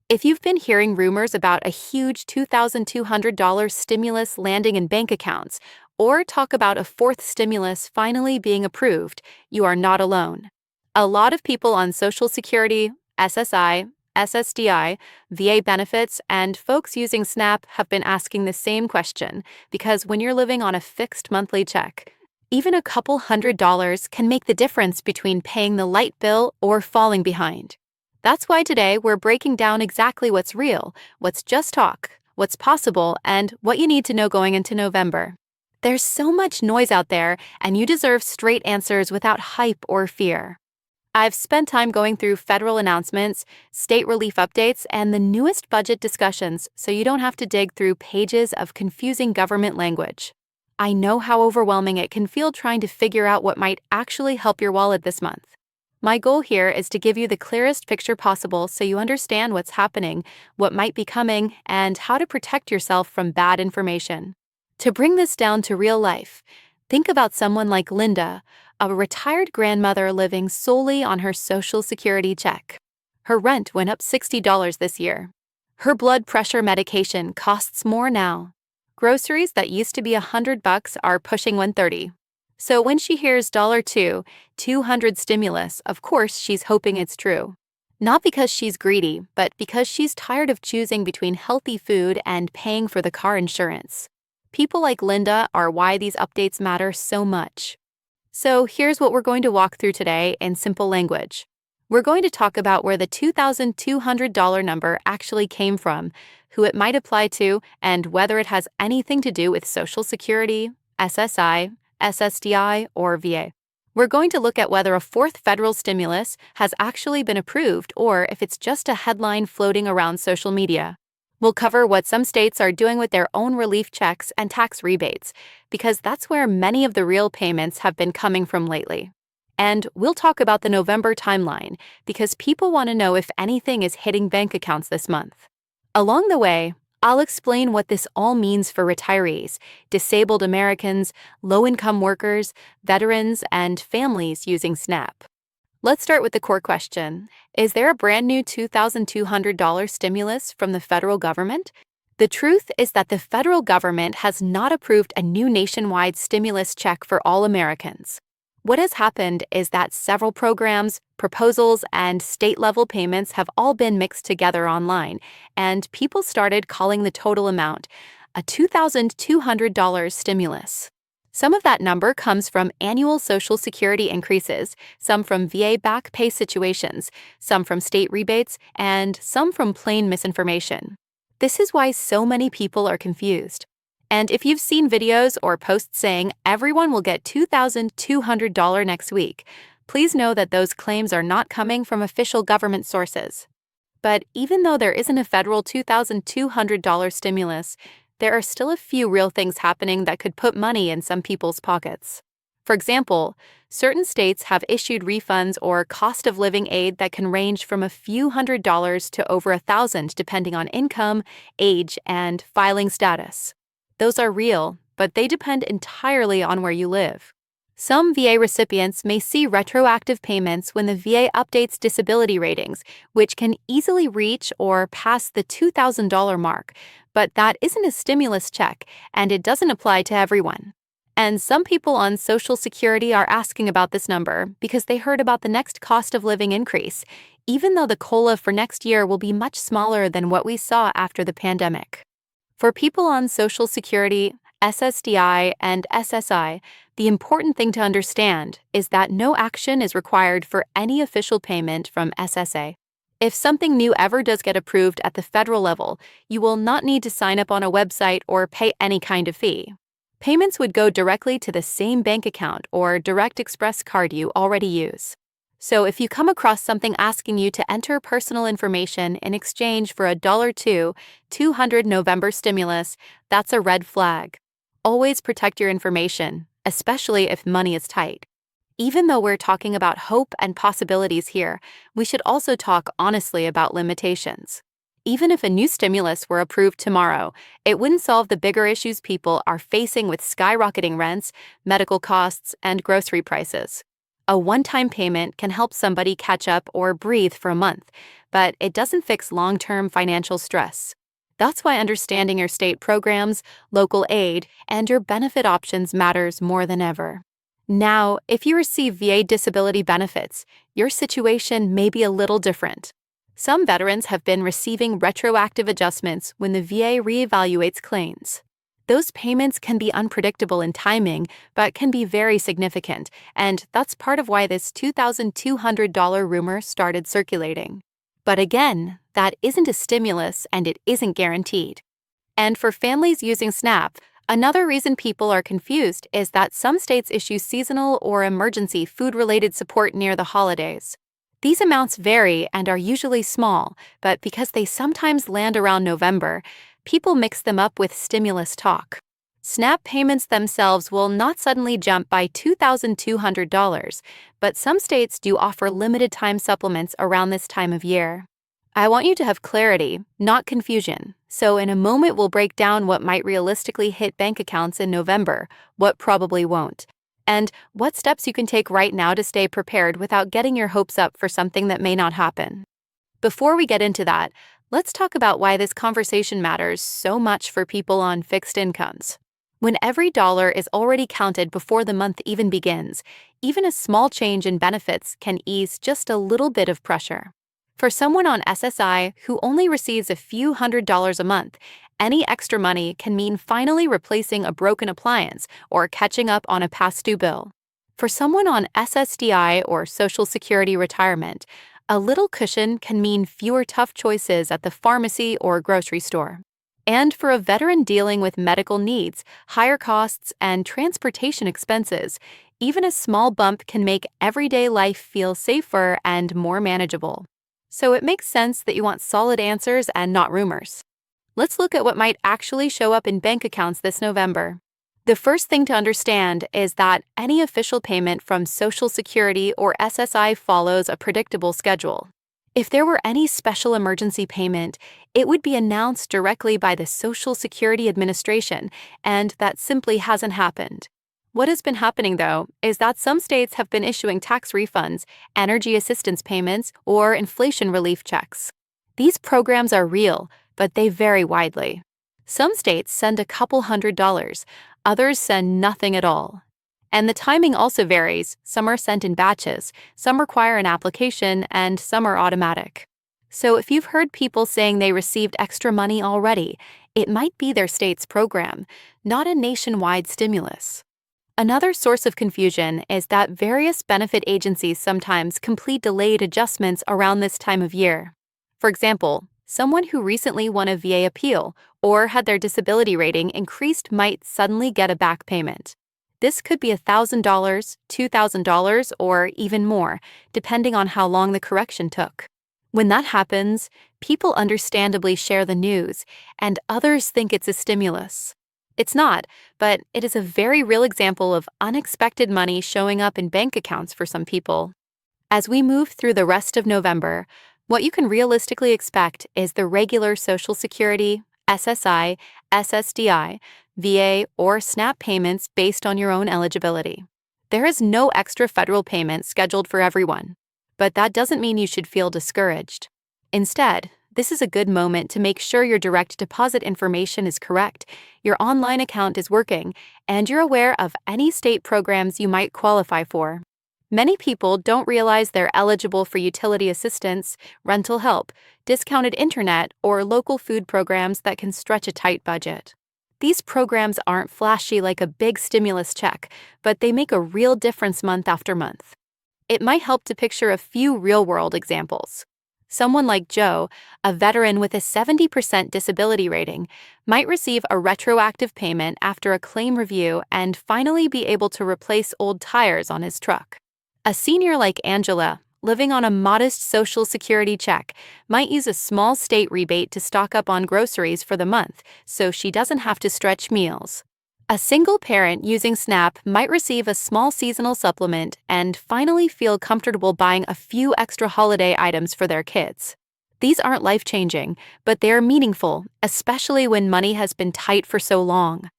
If you've been hearing rumors about a huge $2,200 stimulus landing in bank accounts, or talk about a fourth stimulus finally being approved, you are not alone. A lot of people on Social Security, SSI, SSDI, VA benefits, and folks using SNAP have been asking the same question because when you're living on a fixed monthly check, even a couple $100s can make the difference between paying the light bill or falling behind. That's why today we're breaking down exactly what's real, what's just talk, what's possible, and what you need to know going into November. There's so much noise out there, and you deserve straight answers without hype or fear. I've spent time going through federal announcements, state relief updates, and the newest budget discussions so you don't have to dig through pages of confusing government language. I know how overwhelming it can feel trying to figure out what might actually help your wallet this month. My goal here is to give you the clearest picture possible so you understand what's happening, what might be coming, and how to protect yourself from bad information. To bring this down to real life, think about someone like Linda, a retired grandmother living solely on her Social Security check. Her rent went up $60 this year. Her blood pressure medication costs more now. Groceries that used to be $100 are pushing $130. So when she hears $200 stimulus, of course she's hoping it's true. Not because she's greedy, but because she's tired of choosing between healthy food and paying for the car insurance. People like Linda are why these updates matter so much. So here's what we're going to walk through today in simple language. We're going to talk about where the $2,200 number actually came from, who it might apply to, and whether it has anything to do with Social Security, SSI, SSDI, or VA. We're going to look at whether a fourth federal stimulus has actually been approved or if it's just a headline floating around social media. We'll cover what some states are doing with their own relief checks and tax rebates, because that's where many of the real payments have been coming from lately. And we'll talk about the November timeline, because people want to know if anything is hitting bank accounts this month. Along the way, I'll explain what this all means for retirees, disabled Americans, low-income workers, veterans, and families using SNAP. Let's start with the core question. Is there a brand new $2,200 stimulus from the federal government? The truth is that the federal government has not approved a new nationwide stimulus check for all Americans. What has happened is that several programs, proposals, and state-level payments have all been mixed together online, and people started calling the total amount a $2,200 stimulus. Some of that number comes from annual Social Security increases, some from VA back pay situations, some from state rebates, and some from plain misinformation. This is why so many people are confused. And if you've seen videos or posts saying everyone will get $2,200 next week, please know that those claims are not coming from official government sources. But even though there isn't a federal $2,200 stimulus, there are still a few real things happening that could put money in some people's pockets. For example, certain states have issued refunds or cost of living aid that can range from a few $100s to over $1,000 depending on income, age, and filing status. Those are real, but they depend entirely on where you live. Some VA recipients may see retroactive payments when the VA updates disability ratings, which can easily reach or pass the $2,000 mark, but that isn't a stimulus check, and it doesn't apply to everyone. And some people on Social Security are asking about this number because they heard about the next cost of living increase, even though the COLA for next year will be much smaller than what we saw after the pandemic. For people on Social Security, SSDI, and SSI, the important thing to understand is that no action is required for any official payment from SSA. If something new ever does get approved at the federal level, you will not need to sign up on a website or pay any kind of fee. Payments would go directly to the same bank account or Direct Express card you already use. So if you come across something asking you to enter personal information in exchange for a $200 November stimulus, that's a red flag. Always protect your information, especially if money is tight. Even though we're talking about hope and possibilities here, we should also talk honestly about limitations. Even if a new stimulus were approved tomorrow, it wouldn't solve the bigger issues people are facing with skyrocketing rents, medical costs, and grocery prices. A one-time payment can help somebody catch up or breathe for a month, but it doesn't fix long-term financial stress. That's why understanding your state programs, local aid, and your benefit options matters more than ever. Now, if you receive VA disability benefits, your situation may be a little different. Some veterans have been receiving retroactive adjustments when the VA reevaluates claims. Those payments can be unpredictable in timing, but can be very significant, and that's part of why this $2,200 rumor started circulating. But again, that isn't a stimulus and it isn't guaranteed. And for families using SNAP, another reason people are confused is that some states issue seasonal or emergency food-related support near the holidays. These amounts vary and are usually small, but because they sometimes land around November, people mix them up with stimulus talk. SNAP payments themselves will not suddenly jump by $2,200, but some states do offer limited-time supplements around this time of year. I want you to have clarity, not confusion. So in a moment, we'll break down what might realistically hit bank accounts in November, what probably won't, and what steps you can take right now to stay prepared without getting your hopes up for something that may not happen. Before we get into that, let's talk about why this conversation matters so much for people on fixed incomes. When every dollar is already counted before the month even begins, even a small change in benefits can ease just a little bit of pressure. For someone on SSI who only receives a few $100s a month, any extra money can mean finally replacing a broken appliance or catching up on a past due bill. For someone on SSDI or Social Security retirement, a little cushion can mean fewer tough choices at the pharmacy or grocery store. And for a veteran dealing with medical needs, higher costs, and transportation expenses, even a small bump can make everyday life feel safer and more manageable. So it makes sense that you want solid answers and not rumors. Let's look at what might actually show up in bank accounts this November. The first thing to understand is that any official payment from Social Security or SSI follows a predictable schedule. If there were any special emergency payment, it would be announced directly by the Social Security Administration, and that simply hasn't happened. What has been happening, though, is that some states have been issuing tax refunds, energy assistance payments, or inflation relief checks. These programs are real, but they vary widely. Some states send a couple $100s, others send nothing at all. And the timing also varies. Some are sent in batches, some require an application, and some are automatic. So if you've heard people saying they received extra money already, it might be their state's program, not a nationwide stimulus. Another source of confusion is that various benefit agencies sometimes complete delayed adjustments around this time of year. For example, someone who recently won a VA appeal or had their disability rating increased might suddenly get a back payment. This could be $1,000, $2,000, or even more, depending on how long the correction took. When that happens, people understandably share the news, and others think it's a stimulus. It's not, but it is a very real example of unexpected money showing up in bank accounts for some people. As we move through the rest of November, what you can realistically expect is the regular Social Security, SSI, SSDI, VA, or SNAP payments based on your own eligibility. There is no extra federal payment scheduled for everyone, but that doesn't mean you should feel discouraged. Instead, this is a good moment to make sure your direct deposit information is correct, your online account is working, and you're aware of any state programs you might qualify for. Many people don't realize they're eligible for utility assistance, rental help, discounted internet, or local food programs that can stretch a tight budget. These programs aren't flashy like a big stimulus check, but they make a real difference month after month. It might help to picture a few real-world examples. Someone like Joe, a veteran with a 70% disability rating, might receive a retroactive payment after a claim review and finally be able to replace old tires on his truck. A senior like Angela, living on a modest Social Security check, might use a small state rebate to stock up on groceries for the month so she doesn't have to stretch meals. A single parent using SNAP might receive a small seasonal supplement and finally feel comfortable buying a few extra holiday items for their kids. These aren't life-changing, but they are meaningful, especially when money has been tight for so long.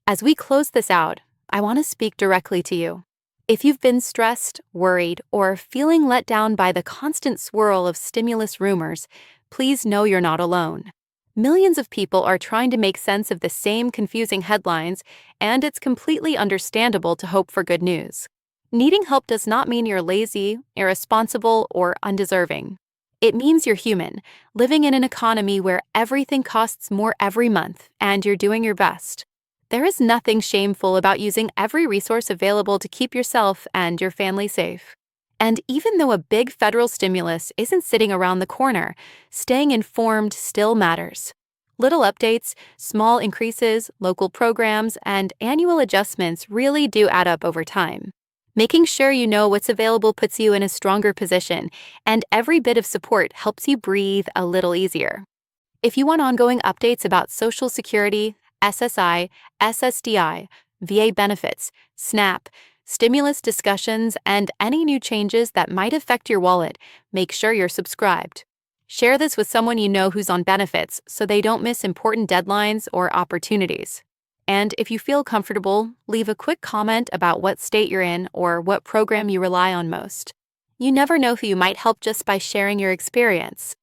As we close this out, I want to speak directly to you. If you've been stressed, worried, or feeling let down by the constant swirl of stimulus rumors, please know you're not alone. Millions of people are trying to make sense of the same confusing headlines, and it's completely understandable to hope for good news. Needing help does not mean you're lazy, irresponsible, or undeserving. It means you're human, living in an economy where everything costs more every month, and you're doing your best. There is nothing shameful about using every resource available to keep yourself and your family safe. And even though a big federal stimulus isn't sitting around the corner, staying informed still matters. Little updates, small increases, local programs, and annual adjustments really do add up over time. Making sure you know what's available puts you in a stronger position, and every bit of support helps you breathe a little easier. If you want ongoing updates about Social Security, SSI, SSDI, VA benefits, SNAP, stimulus discussions, and any new changes that might affect your wallet, make sure you're subscribed. Share this with someone you know who's on benefits so they don't miss important deadlines or opportunities. And if you feel comfortable, leave a quick comment about what state you're in or what program you rely on most. You never know who you might help just by sharing your experience.